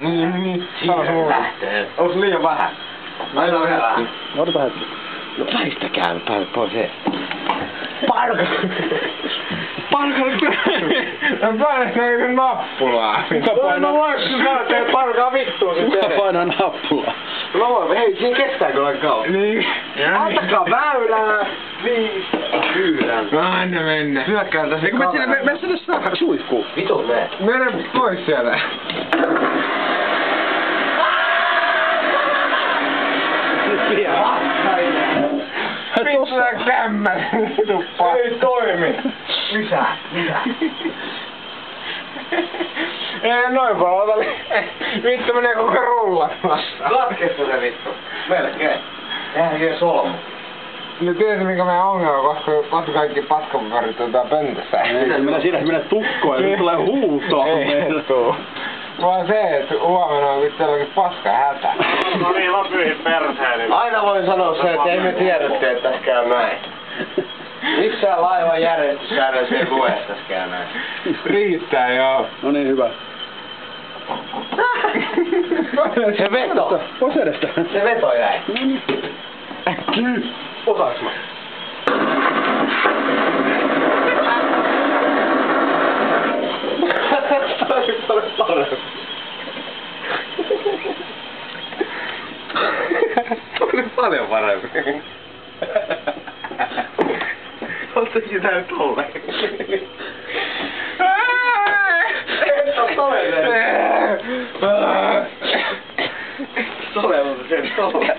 Niin. Siihen lähtee. Onks liian vähän? Mä en oo vähän. Odota hetki. No väistäkää pois se. Parka painaa nappulaa. No voiko sä teet parkaa vittuun sen Kuka teen? painaa nappulaa? No hei, siinä kestää kyllä kauan. Niin. Antakaa väylää. 5. Pyydän. Anna mennä. Syökkää tässä Eikö me sinne saa suihkuun? Vitu me. Mene pois sieltä. Vittu tää kämmä. Vituppa. Ei toimi. Lisää. Ei noin paljon ota. Vittu menee koko rullat vasta. Katkesta se vittu. Melkein. Eihän siihen solmu. No tiedätkö mikä meidän ongelma, koska kaikki paskapaperit on tää pöntössä. Ei, se mennä tukkoon ja nyt tulee huutoa meillä. tuu. Vaan se, että huomenna on vittu jollakin paska hätä. No niin, mä pyyhin perseen. Aina voin sanoa se, että ei me tiedätte, että tässä käy näin. Missään laivan järjestyssäännöissä ei lue, että tässä käy näin. Riittää joo. No niin, hyvä. Se veto. Pois edestä. Se veto jäi. No niin. Äkkiä. Osaaks mä? Oli paljon parempi. Oletko sitä nyt tolleen? Et oo tolleen. Tolleen, mutta sen tolleen.